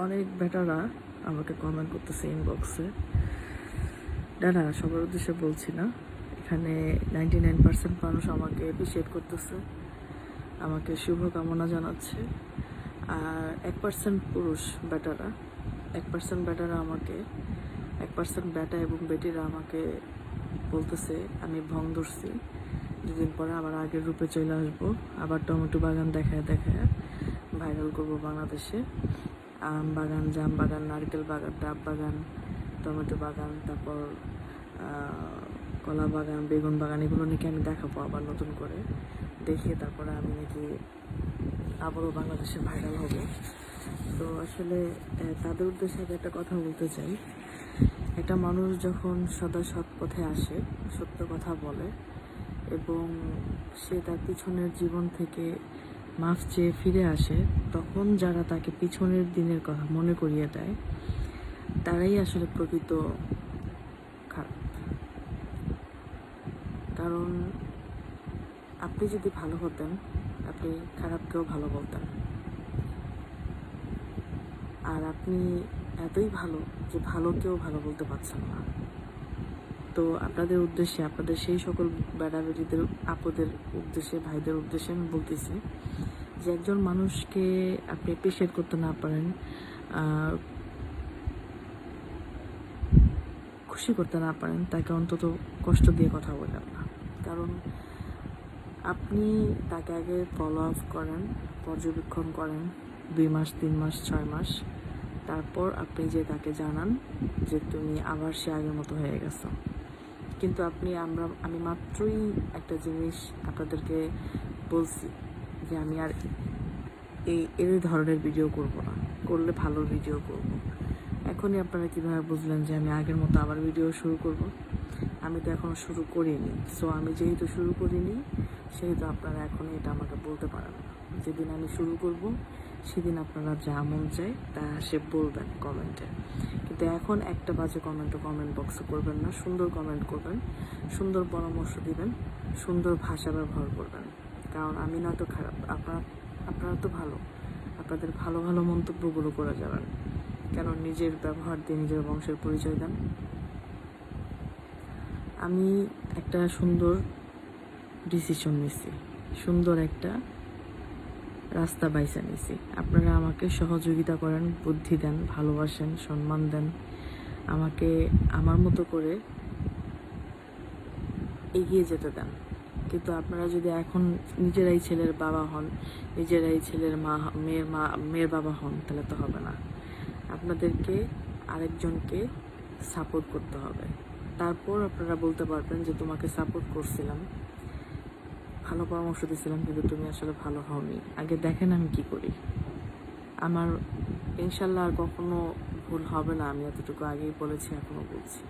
অনেক বেটারা আমাকে কমেন্ট করতেছে ইনবক্সে। দাদা, সবার উদ্দেশ্যে বলছি না, এখানে 99% মানুষ আমাকে অ্যাপ্রিসিয়েট করতেছে, আমাকে শুভকামনা জানাচ্ছে। আর 1% পুরুষ বেটারা 1% বেটারা আমাকে 1% বেটা এবং বেটিরা আমাকে বলতেছে আমি ভং ধরছি, দুদিন পরে আবার আগের রূপে চলে আসবো, আবার টমেটো বাগান দেখায় দেখায় ভাইরাল করবো বাংলাদেশে। আম বাগান, জাম বাগান, নারকেল বাগান, ডাব বাগান, টমেটো বাগান, তারপর কলা বাগান, বেগুন বাগান, এগুলো নাকি আমি দেখাবো আবার নতুন করে, দেখিয়ে তারপরে আমি নাকি আবারও বাংলাদেশে ভাইরাল হব। তো আসলে তাদের উদ্দেশ্যে একটা কথা বলতে চাই, একটা মানুষ যখন সদা সৎ পথে আসে, সত্য কথা বলে এবং সে তার পিছনের জীবন থেকে মাফ চেয়ে ফিরে আসে, তখন যারা তাকে পিছনের দিনের কথা মনে করিয়ে দেয় তারাই আসলে প্রকৃত খারাপ। কারণ আপনি যদি ভালো হতেন, আপনি খারাপকেও ভালো বলতেন। আর আপনি এতই ভালো যে ভালোকেও ভালো বলতে পারছেন না। তো আপনাদের উদ্দেশ্যে, আপনাদের সেই সকল বেড়াবেড়িদের, আপুদের উদ্দেশ্যে, ভাইদের উদ্দেশ্যে আমি বলতেছি যে একজন মানুষকে আপনি অ্যাপ্রিসিয়েট করতে না পারেন, খুশি করতে না পারেন, তাকে অন্তত কষ্ট দিয়ে কথা বলেন না। কারণ আপনি তাকে আগে ফলো আপ করেন, পর্যবেক্ষণ করেন 2 মাস, 3 মাস, 6 মাস, তারপর আপনি যে তাকে জানান যে তুমি আবার সে আগের মতো হয়ে গেছো। কিন্তু আমি মাত্রই একটা জিনিস আপনাদেরকে বলছি যে আমি আর এই ধরনের ভিডিও করব না, করলে ভালো ভিডিও করব। এখনই আপনারা কীভাবে বুঝলেন যে আমি আগের মতো আবার ভিডিও শুরু করব? আমি তো এখনও শুরু করিনি। সো আমি যেহেতু শুরু করিনি, সেহেতু আপনারা এখনই এটা আমাকে বলতে পারেন না। যেদিন আমি শুরু করব সেদিন আপনারা যা মন চায় তা সে বলবেন কমেন্টে। কিন্তু এখন একটা বাজে কমেন্টও কমেন্ট বক্সে করবেন না। সুন্দর কমেন্ট করবেন, সুন্দর পরামর্শ দিবেন, সুন্দর ভাষা ব্যবহার করবেন। কারণ আমি নয়তো খারাপ, আপনারা তো ভালো, আপনাদের ভালো ভালো মন্তব্যগুলো করে যাবেন। কেন নিজের ব্যবহার দিয়ে নিজের বংশের পরিচয় দেন? আমি একটা সুন্দর ডিসিশন নিছি, সুন্দর একটা রাস্তা বাইছে নিছি। আপনারা আমাকে সহযোগিতা করেন, বুদ্ধি দেন, ভালোবাসেন, সম্মান দেন, আমাকে আমার মতো করে এগিয়ে যেতে দেন। কিন্তু আপনারা যদি এখন নিজেরাই ছেলের বাবা হন, নিজেরাই ছেলের মেয়ের বাবা হন, তাহলে তো হবে না। আপনাদেরকে আরেকজনকে সাপোর্ট করতে হবে। তারপর আপনারা বলতে পারবেন যে তোমাকে সাপোর্ট করছিলাম, ভালো পরামর্শ দিয়েছিলাম, কিন্তু তুমি আসলে ভালো হওনি। আগে দেখেন আমি কি করি। আমার ইনশাল্লাহ আর কখনো ভুল হবে না, আমি এতটুকু আগেই বলেছি, এখনো বলছি।